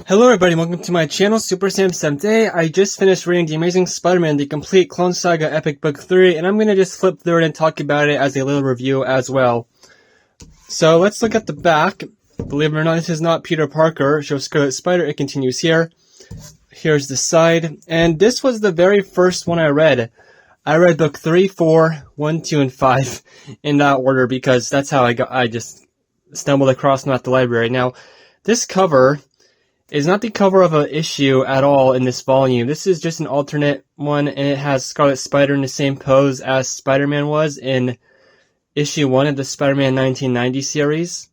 Hello everybody, welcome to my channel, Super Sam. Today, I just finished reading The Amazing Spider-Man, the complete Clone Saga Epic Book 3, and I'm going to just flip through it and talk about it as a little review as well. So, let's look at the back. Believe it or not, this is not Peter Parker. It shows Scarlet Spider. It continues here. Here's the side. And this was the very first one I read. I read book 3, 4, 1, 2, and 5 in that order because that's how I just stumbled across them at the library. Now, this cover is not the cover of an issue at all in this volume. This is just an alternate one, and it has Scarlet Spider in the same pose as Spider-Man was in issue 1 of the Spider-Man 1990 series.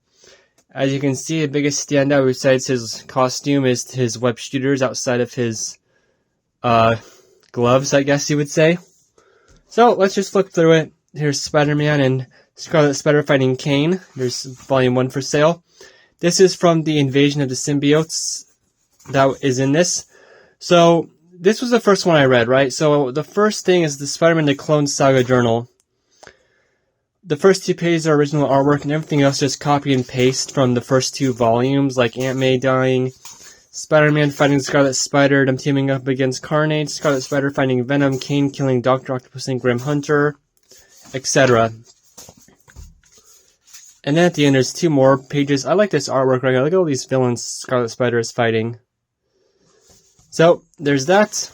As you can see, the biggest standout besides his costume is his web shooters outside of his gloves, I guess you would say. So, let's just look through it. Here's Spider-Man and Scarlet Spider fighting Kane. There's volume 1 for sale. This is from the Invasion of the Symbiotes that is in this. So, this was the first one I read, right? So, the first thing is the Spider-Man the Clone Saga Journal. The first 2 pages are original artwork, and everything else just copy and paste from the first 2 volumes, like Aunt May dying, Spider-Man fighting Scarlet Spider, them teaming up against Carnage, Scarlet Spider fighting Venom, Kane killing Dr. Octopus and Grim Hunter, etc. And then at the end, there's 2 more pages. I like this artwork right now. Look at all these villains Scarlet Spider is fighting. So, there's that.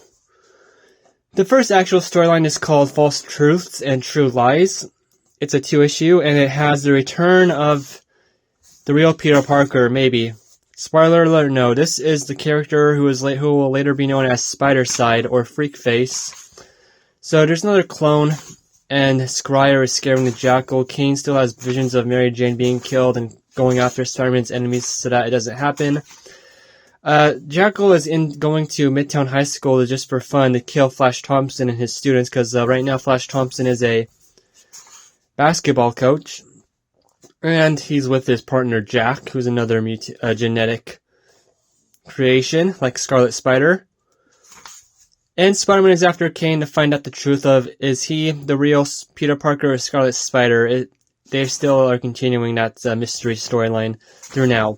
The first actual storyline is called False Truths and True Lies. It's a 2-issue, and it has the return of the real Peter Parker, maybe. Spoiler alert, no. This is the character who will later be known as Spider-Side, or Freak-Face. So, there's another clone, and Scryer is scaring the Jackal. Kane still has visions of Mary Jane being killed and going after Spider-Man's enemies so that it doesn't happen. Jackal is going to Midtown High School just for fun to kill Flash Thompson and his students, because right now Flash Thompson is a basketball coach, and he's with his partner Jack, who's another genetic creation, like Scarlet Spider. And Spider-Man is after Kane to find out the truth of, is he the real Peter Parker or Scarlet Spider? They still are continuing that mystery storyline through now.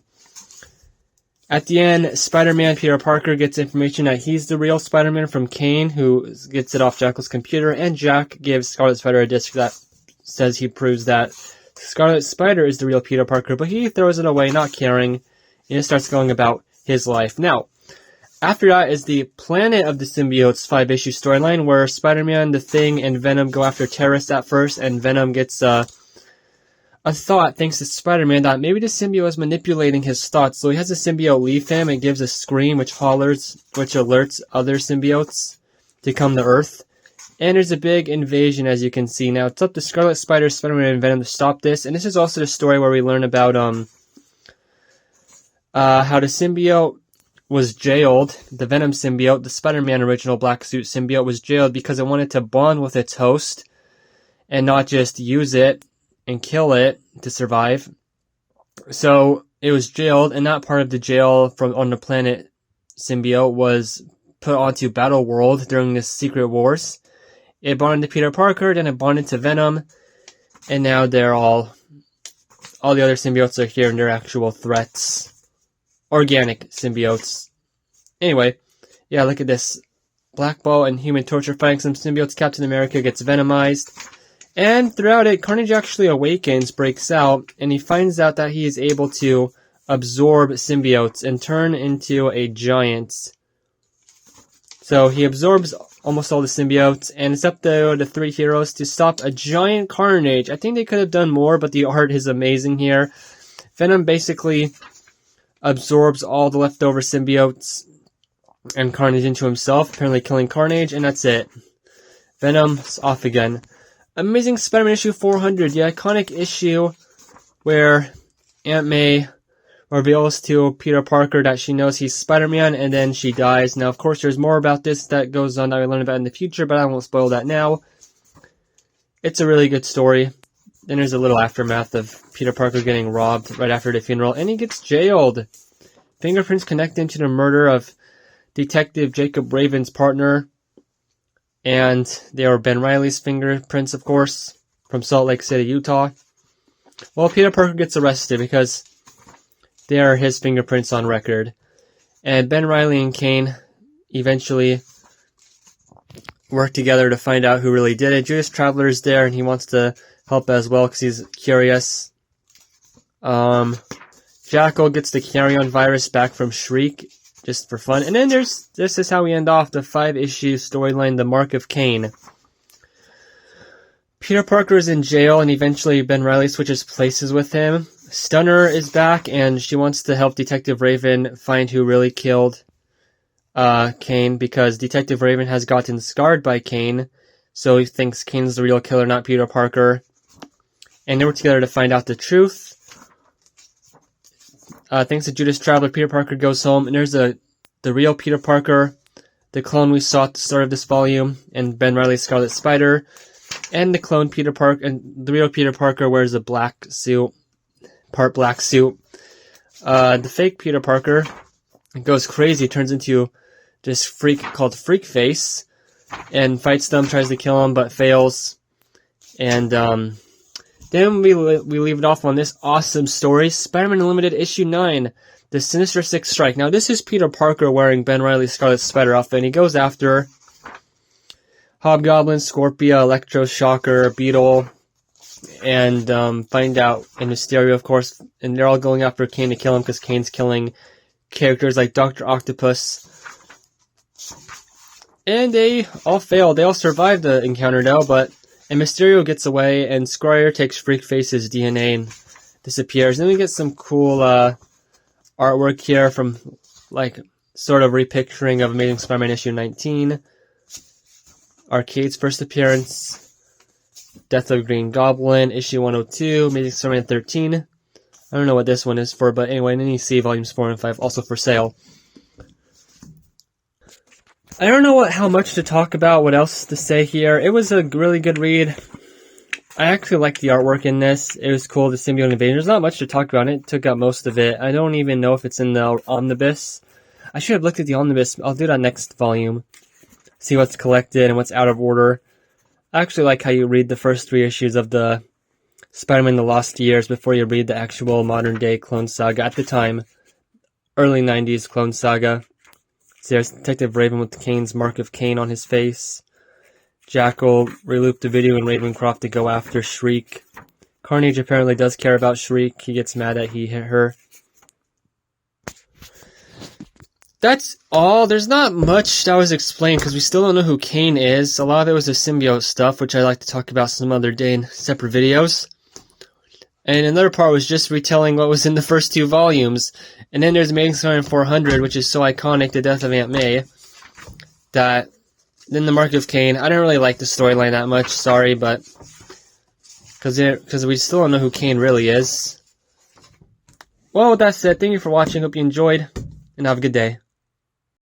At the end, Spider-Man Peter Parker gets information that he's the real Spider-Man from Kane, who gets it off Jackal's computer, and Jack gives Scarlet Spider a disc that says he proves that Scarlet Spider is the real Peter Parker, but he throws it away, not caring, and it starts going about his life. Now, after that is the Planet of the Symbiotes 5-issue storyline, where Spider-Man, the Thing, and Venom go after terrorists at first, and Venom gets a thought, thanks to Spider-Man, that maybe the symbiote is manipulating his thoughts. So he has the symbiote leave him and gives a scream which alerts other symbiotes to come to Earth. And there's a big invasion, as you can see. Now, it's up to Scarlet Spider, Spider-Man, and Venom to stop this. And this is also the story where we learn about how the symbiote was jailed. The Venom symbiote, the Spider-Man original black suit symbiote, was jailed because it wanted to bond with its host and not just use it and kill it to survive. So it was jailed, and that part of the jail on the planet symbiote was put onto Battle World during the Secret Wars. It bonded to Peter Parker, then it bonded to Venom, and now they're all the other symbiotes are here and they're actual threats. Organic symbiotes. Anyway, yeah, look at this. Black Ball and Human Torch are fighting some symbiotes. Captain America gets venomized. And throughout it, Carnage actually awakens, breaks out, and he finds out that he is able to absorb symbiotes and turn into a giant. So he absorbs almost all the symbiotes, and it's up to the 3 heroes to stop a giant Carnage. I think they could have done more, but the art is amazing here. Venom basically absorbs all the leftover symbiotes and Carnage into himself, apparently killing Carnage, and that's it. Venom's off again. Amazing Spider-Man issue 400, the iconic issue where Aunt May reveals to Peter Parker that she knows he's Spider-Man, and then she dies. Now, of course, there's more about this that goes on that we learn about in the future, but I won't spoil that now. It's a really good story. Then there's a little aftermath of Peter Parker getting robbed right after the funeral, and he gets jailed. Fingerprints connect him to the murder of Detective Jacob Raven's partner, and they are Ben Reilly's fingerprints, of course, from Salt Lake City, Utah. Well, Peter Parker gets arrested because they are his fingerprints on record. And Ben Reilly and Kane eventually work together to find out who really did it. Judas Traveler is there, and he wants to help as well because he's curious. Jackal gets the carry-on virus back from Shriek, just for fun. And then this is how we end off the 5-issue storyline, The Mark of Cain. Peter Parker is in jail, and eventually Ben Reilly switches places with him. Stunner is back, and she wants to help Detective Raven find who really killed Cain, because Detective Raven has gotten scarred by Cain, so he thinks Cain's the real killer, not Peter Parker. And they work together to find out the truth. Thanks to Judas Traveler, Peter Parker goes home, and there's the real Peter Parker, the clone we saw at the start of this volume, and Ben Reilly's Scarlet Spider, and the clone Peter Parker, and the real Peter Parker wears a black suit, part black suit. The fake Peter Parker goes crazy, turns into this freak called Freak Face, and fights them, tries to kill him, but fails. And then we leave it off on this awesome story, Spider-Man Unlimited issue 9, The Sinister Six Strike. Now this is Peter Parker wearing Ben Reilly's Scarlet Spider outfit, and he goes after Hobgoblin, Scorpia, Electro, Shocker, Beetle, and find out, and Mysterio, of course, and they're all going after Cain to kill him because Cain's killing characters like Dr. Octopus. And they all fail. They all survive the encounter though, and Mysterio gets away, and Scryer takes Freak Face's DNA and disappears. Then we get some cool artwork here from, like, sort of repicturing of Amazing Spider-Man issue 19. Arcade's first appearance. Death of Green Goblin, issue 102. Amazing Spider-Man 13. I don't know what this one is for, but anyway, and then you see volumes 4 and 5 also for sale. I don't know how much to talk about, what else to say here. It was a really good read. I actually liked the artwork in this. It was cool, the symbiote invasion. There's not much to talk about. It took up most of it. I don't even know if it's in the omnibus. I should have looked at the omnibus. I'll do that next volume. See what's collected and what's out of order. I actually like how you read the first 3 issues of the Spider-Man The Lost Years before you read the actual modern-day Clone Saga. At the time, early 90s Clone Saga. So there's Detective Raven with Cain's Mark of Cain on his face. Jackal relooped the video in Ravencroft to go after Shriek. Carnage apparently does care about Shriek. He gets mad that he hit her. That's all. There's not much that was explained because we still don't know who Cain is. A lot of it was the symbiote stuff, which I'd like to talk about some other day in separate videos. And another part was just retelling what was in the first 2 volumes. And then there's Amazing Spider-Man 400, which is so iconic, the death of Aunt May, that then the Mark of Cain. I don't really like the storyline that much, sorry, but because we still don't know who Cain really is. Well, with that said, thank you for watching, hope you enjoyed, and have a good day.